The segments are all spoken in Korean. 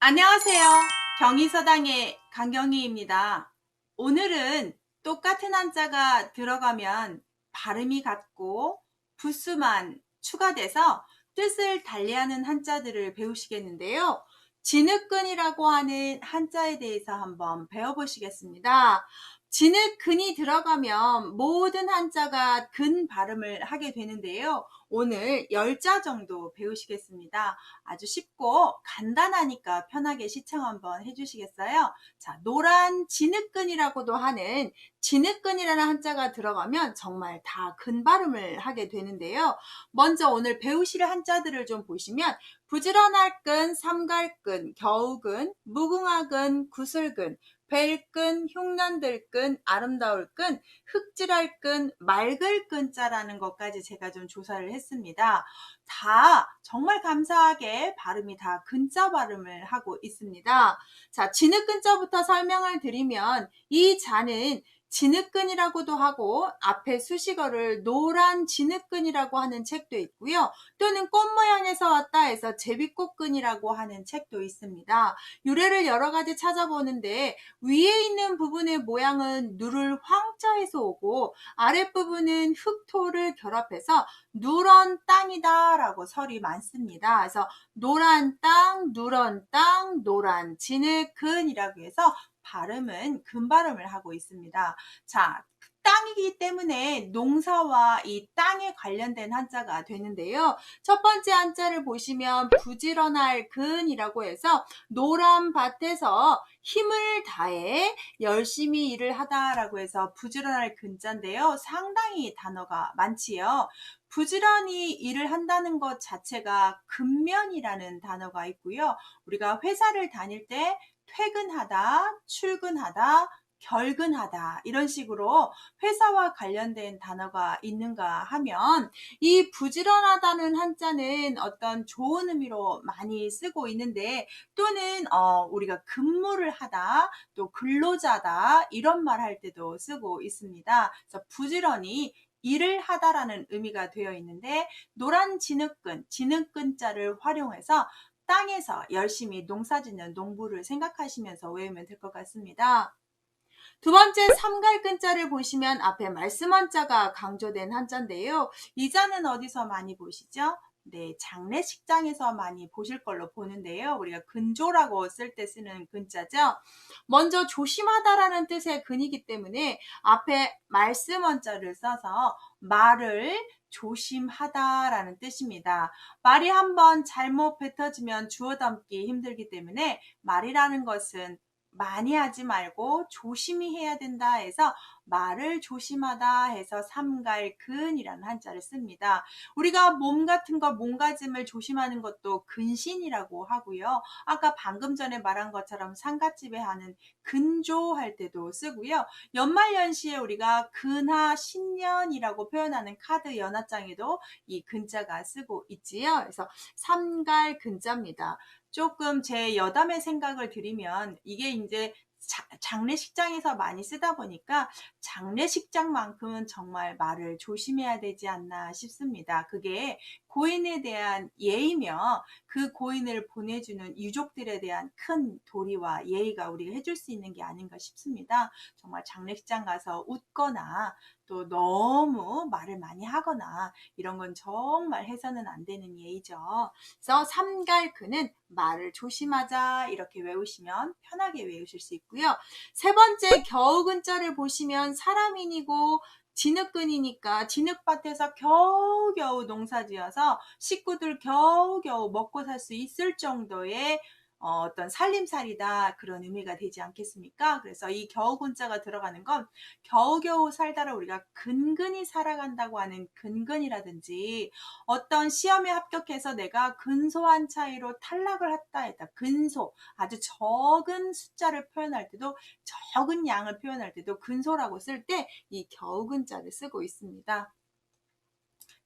안녕하세요. 경희서당의 강경희입니다. 오늘은 똑같은 한자가 들어가면 발음이 같고 부수만 추가돼서 뜻을 달리하는 한자들을 배우시겠는데요. 진흙근이라고 하는 한자에 대해서 한번 배워보시겠습니다. 진흙근이 들어가면 모든 한자가 근 발음을 하게 되는데요. 오늘 10자 정도 배우시겠습니다. 아주 쉽고 간단하니까 편하게 시청 한번 해주시겠어요? 자, 노란 진흙근이라고도 하는 진흙근이라는 한자가 들어가면 정말 다 근 발음을 하게 되는데요. 먼저 오늘 배우실 한자들을 좀 보시면 부지런할 근, 삼갈근, 겨우근, 무궁화근, 구슬근, 뵐근, 흉년들근, 아름다울 근, 흑질할 근, 맑을 근자라는 것까지 제가 좀 조사를 했습니다. 다 정말 감사하게 발음이 다 근자 발음을 하고 있습니다. 자, 진흙근자부터 설명을 드리면 이 자는 진흙근이라고도 하고 앞에 수식어를 노란 진흙근이라고 하는 책도 있고요. 또는 꽃 모양에서 왔다 해서 제비꽃근이라고 하는 책도 있습니다. 유래를 여러 가지 찾아보는데 위에 있는 부분의 모양은 누를 황자에서 오고 아랫부분은 흑토를 결합해서 누런 땅이다 라고 설이 많습니다. 그래서 노란 땅, 누런 땅, 노란 진흙근이라고 해서 발음은 근발음을 하고 있습니다. 자, 땅이기 때문에 농사와 이 땅에 관련된 한자가 되는데요. 첫 번째 한자를 보시면 부지런할 근이라고 해서 노란 밭에서 힘을 다해 열심히 일을 하다라고 해서 부지런할 근자인데요. 상당히 단어가 많지요. 부지런히 일을 한다는 것 자체가 근면이라는 단어가 있고요. 우리가 회사를 다닐 때 퇴근하다, 출근하다, 결근하다 이런 식으로 회사와 관련된 단어가 있는가 하면 이 부지런하다는 한자는 어떤 좋은 의미로 많이 쓰고 있는데 또는 우리가 근무를 하다 또 근로자다 이런 말 할 때도 쓰고 있습니다. 그래서 부지런히 일을 하다라는 의미가 되어 있는데 노란 진흙근, 진흙근자를 활용해서 땅에서 열심히 농사짓는 농부를 생각하시면서 외우면 될 것 같습니다. 두 번째 삼갈근자를 보시면 앞에 말씀 한자가 강조된 한자인데요. 이 자는 어디서 많이 보시죠? 네, 장례식장에서 많이 보실 걸로 보는데요. 우리가 근조라고 쓸 때 쓰는 근자죠. 먼저 조심하다라는 뜻의 근이기 때문에 앞에 말씀 한자를 써서 말을 조심하다라는 뜻입니다. 말이 한번 잘못 뱉어지면 주워 담기 힘들기 때문에 말이라는 것은 많이 하지 말고 조심히 해야 된다 해서 말을 조심하다 해서 삼갈근이라는 한자를 씁니다. 우리가 몸 같은 거 몸가짐을 조심하는 것도 근신이라고 하고요. 아까 방금 전에 말한 것처럼 상갓집에 하는 근조할 때도 쓰고요. 연말연시에 우리가 근하 신년이라고 표현하는 카드 연하장에도 이 근자가 쓰고 있지요. 그래서 삼갈근자입니다. 조금 제 여담의 생각을 드리면 이게 이제 장례식장에서 많이 쓰다 보니까 장례식장만큼은 정말 말을 조심해야 되지 않나 싶습니다. 그게 고인에 대한 예의며 그 고인을 보내주는 유족들에 대한 큰 도리와 예의가 우리가 해줄 수 있는 게 아닌가 싶습니다. 정말 장례식장 가서 웃거나 또 너무 말을 많이 하거나 이런 건 정말 해서는 안 되는 예의죠. 그래서 삼갈근은 말을 조심하자 이렇게 외우시면 편하게 외우실 수 있고요. 세 번째 겨우근자를 보시면 사람인이고 진흙근이니까 진흙밭에서 겨우겨우 농사지어서 식구들 겨우겨우 먹고 살 수 있을 정도의 어떤 살림살이다 그런 의미가 되지 않겠습니까? 그래서 이 겨우근자가 들어가는 건 겨우겨우 살다를 우리가 근근히 살아간다고 하는 근근이라든지 어떤 시험에 합격해서 내가 근소한 차이로 탈락을 했다. 근소 아주 적은 숫자를 표현할 때도 적은 양을 표현할 때도 근소라고 쓸 때 이 겨우근자를 쓰고 있습니다.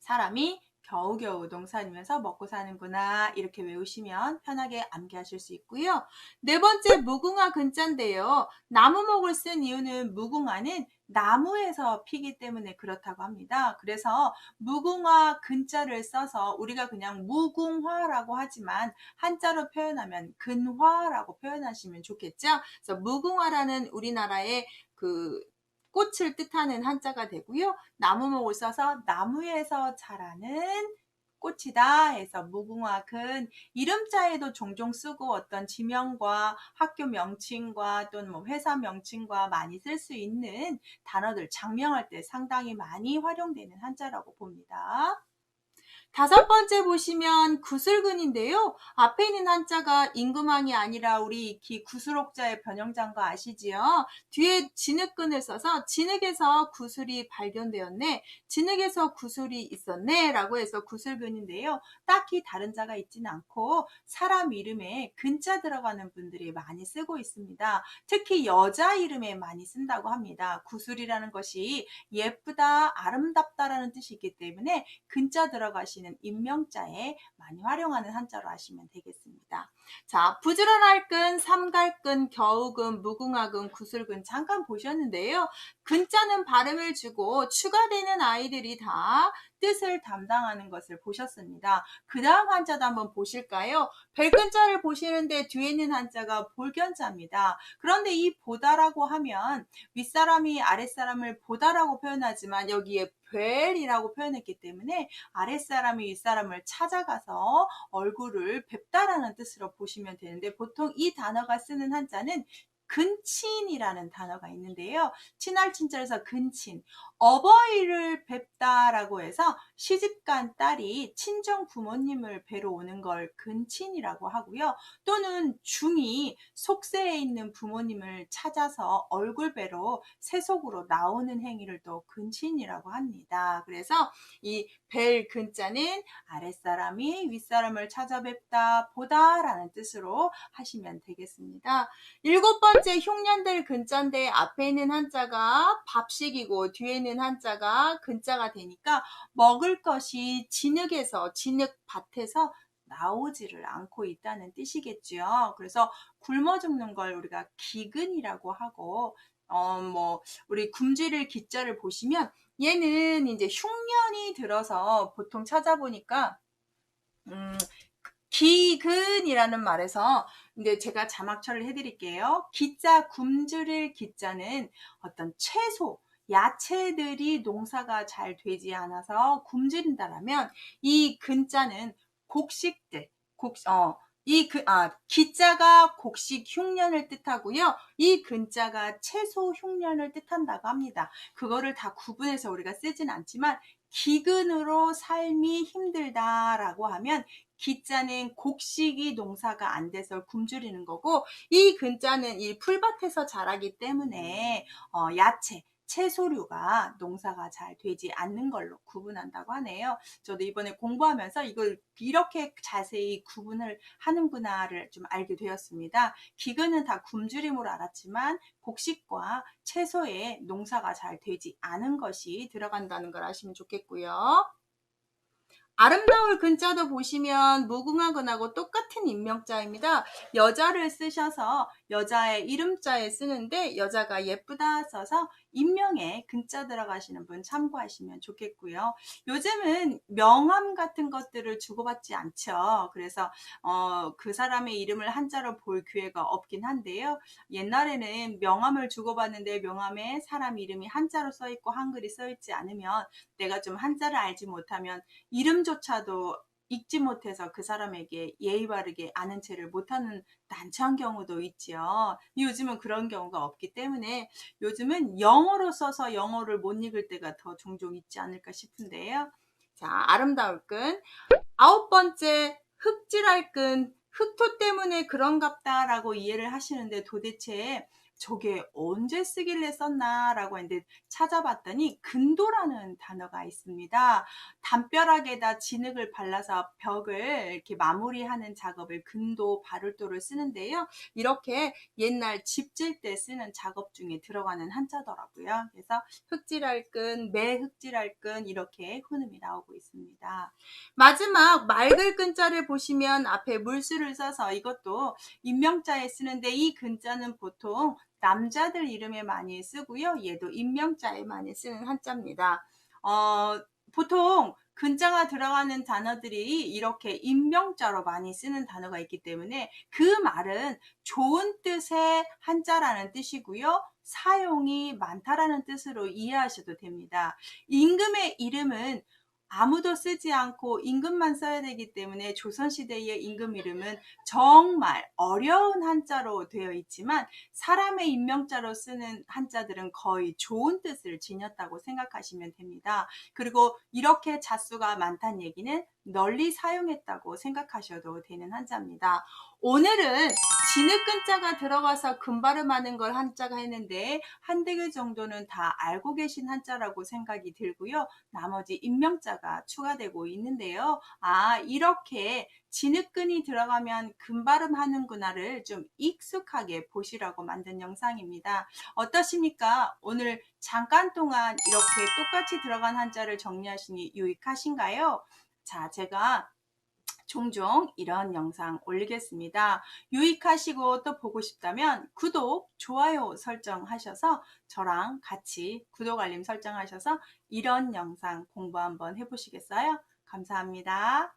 사람이 겨우겨우 농사지면서 먹고 사는구나 이렇게 외우시면 편하게 암기하실 수 있고요. 네 번째 무궁화 근자인데요. 나무목을 쓴 이유는 무궁화는 나무에서 피기 때문에 그렇다고 합니다. 그래서 무궁화 근자를 써서 우리가 그냥 무궁화라고 하지만 한자로 표현하면 근화라고 표현하시면 좋겠죠. 그래서 무궁화라는 우리나라의 그 꽃을 뜻하는 한자가 되고요. 나무목을 써서 나무에서 자라는 꽃이다 해서 무궁화근, 이름자에도 종종 쓰고 어떤 지명과 학교 명칭과 또는 뭐 회사 명칭과 많이 쓸 수 있는 단어들, 장명할 때 상당히 많이 활용되는 한자라고 봅니다. 다섯 번째 보시면 구슬근인데요. 앞에 있는 한자가 임금왕이 아니라 우리 구슬옥자의 변형자인 거 아시지요? 뒤에 진흙근을 써서 진흙에서 구슬이 발견되었네, 진흙에서 구슬이 있었네 라고 해서 구슬근인데요. 딱히 다른 자가 있지는 않고 사람 이름에 근자 들어가는 분들이 많이 쓰고 있습니다. 특히 여자 이름에 많이 쓴다고 합니다. 구슬이라는 것이 예쁘다, 아름답다라는 뜻이 있기 때문에 근자 들어가시는 임명자에 많이 활용하는 한자로 하시면 되겠습니다. 자, 부지런할 근, 삼갈근, 겨우근, 무궁화근, 구슬근 잠깐 보셨는데요. 근자는 발음을 주고 추가되는 아이들이 다 뜻을 담당하는 것을 보셨습니다. 그 다음 한자도 한번 보실까요? 별근자를 보시는데 뒤에 있는 한자가 볼견자입니다. 그런데 이 보다라고 하면 윗사람이 아랫사람을 보다라고 표현하지만 여기에 뵐이라고 표현했기 때문에 아랫사람이 윗사람을 찾아가서 얼굴을 뵙다라는 뜻으로 보시면 되는데, 보통 이 단어가 쓰는 한자는 근친이라는 단어가 있는데요. 친할 친절에서 근친, 어버이를 뵙다라고 해서 시집간 딸이 친정 부모님을 뵈러 오는 걸 근친이라고 하고요. 또는 중이 속세에 있는 부모님을 찾아서 얼굴 뵈러 세속으로 나오는 행위를 또 근친이라고 합니다. 그래서 이 뵐 근자는 아랫사람이 윗사람을 찾아뵙다, 보다 라는 뜻으로 하시면 되겠습니다. 일곱 번째 흉년될 근자인데 앞에 있는 한자가 밥식이고 뒤에 있는 한자가 근자가 되니까 먹을 것이 진흙에서, 진흙밭에서 나오지를 않고 있다는 뜻이겠죠. 그래서 굶어 죽는 걸 우리가 기근이라고 하고, 우리 굶주릴 기자를 보시면 얘는 이제 흉년이 들어서 보통 찾아보니까, 기근이라는 말에서 이제 제가 자막처를 해드릴게요. 기자, 굶주릴 기자는 어떤 채소, 야채들이 농사가 잘 되지 않아서 굶주린다라면 이 근자는 곡식들, 기자가 곡식 흉년을 뜻하고요. 이 근자가 채소 흉년을 뜻한다고 합니다. 그거를 다 구분해서 우리가 쓰진 않지만 기근으로 삶이 힘들다라고 하면 기자는 곡식이 농사가 안 돼서 굶주리는 거고, 이 근자는 이 풀밭에서 자라기 때문에 야채, 채소류가 농사가 잘 되지 않는 걸로 구분한다고 하네요. 저도 이번에 공부하면서 이걸 이렇게 자세히 구분을 하는구나를 좀 알게 되었습니다. 기근은 다 굶주림으로 알았지만 곡식과 채소에 농사가 잘 되지 않은 것이 들어간다는 걸 아시면 좋겠고요. 아름다울 근자도 보시면 무궁화근하고 똑같은 임명자입니다. 여자를 쓰셔서 여자의 이름자에 쓰는데 여자가 예쁘다 써서 임명에 근자 들어가시는 분 참고하시면 좋겠고요. 요즘은 명함 같은 것들을 주고받지 않죠. 그래서 그 사람의 이름을 한자로 볼 기회가 없긴 한데요. 옛날에는 명함을 주고받는데 명함에 사람 이름이 한자로 써있고 한글이 써있지 않으면 내가 좀 한자를 알지 못하면 이름조차도 읽지 못해서 그 사람에게 예의 바르게 아는 체를 못하는 난처한 경우도 있지요. 요즘은 그런 경우가 없기 때문에 요즘은 영어로 써서 영어를 못 읽을 때가 더 종종 있지 않을까 싶은데요. 자, 아름다울 근. 아홉 번째, 흑질할 근. 흑토 때문에 그런갑다라고 이해를 하시는데 도대체 저게 언제 쓰길래 썼나 라고 했는데 찾아봤더니 근도라는 단어가 있습니다. 담벼락에다 진흙을 발라서 벽을 이렇게 마무리하는 작업을 근도, 바를도를 쓰는데요. 이렇게 옛날 집 질 때 쓰는 작업 중에 들어가는 한자더라고요. 그래서 흑질할 근, 매흑질할 근 이렇게 훈음이 나오고 있습니다. 마지막 맑을 근자를 보시면 앞에 물수를 써서 이것도 임명자에 쓰는데 이 근자는 보통 남자들 이름에 많이 쓰고요. 얘도 임명자에 많이 쓰는 한자입니다. 보통 근자가 들어가는 단어들이 이렇게 임명자로 많이 쓰는 단어가 있기 때문에 그 말은 좋은 뜻의 한자라는 뜻이고요. 사용이 많다라는 뜻으로 이해하셔도 됩니다. 임금의 이름은 아무도 쓰지 않고 임금만 써야 되기 때문에 조선시대의 임금 이름은 정말 어려운 한자로 되어 있지만 사람의 임명자로 쓰는 한자들은 거의 좋은 뜻을 지녔다고 생각하시면 됩니다. 그리고 이렇게 자수가 많다는 얘기는 널리 사용했다고 생각하셔도 되는 한자입니다. 오늘은 진흙근자가 들어가서 금발음하는 걸 한자가 했는데 한두 개 정도는 다 알고 계신 한자라고 생각이 들고요. 나머지 임명자가 추가되고 있는데요. 이렇게 진흙근이 들어가면 금발음 하는구나를 좀 익숙하게 보시라고 만든 영상입니다. 어떠십니까? 오늘 잠깐 동안 이렇게 똑같이 들어간 한자를 정리하시니 유익하신가요? 자, 제가 종종 이런 영상 올리겠습니다. 유익하시고 또 보고 싶다면 구독, 좋아요 설정하셔서 저랑 같이 구독, 알림 설정하셔서 이런 영상 공부 한번 해보시겠어요? 감사합니다.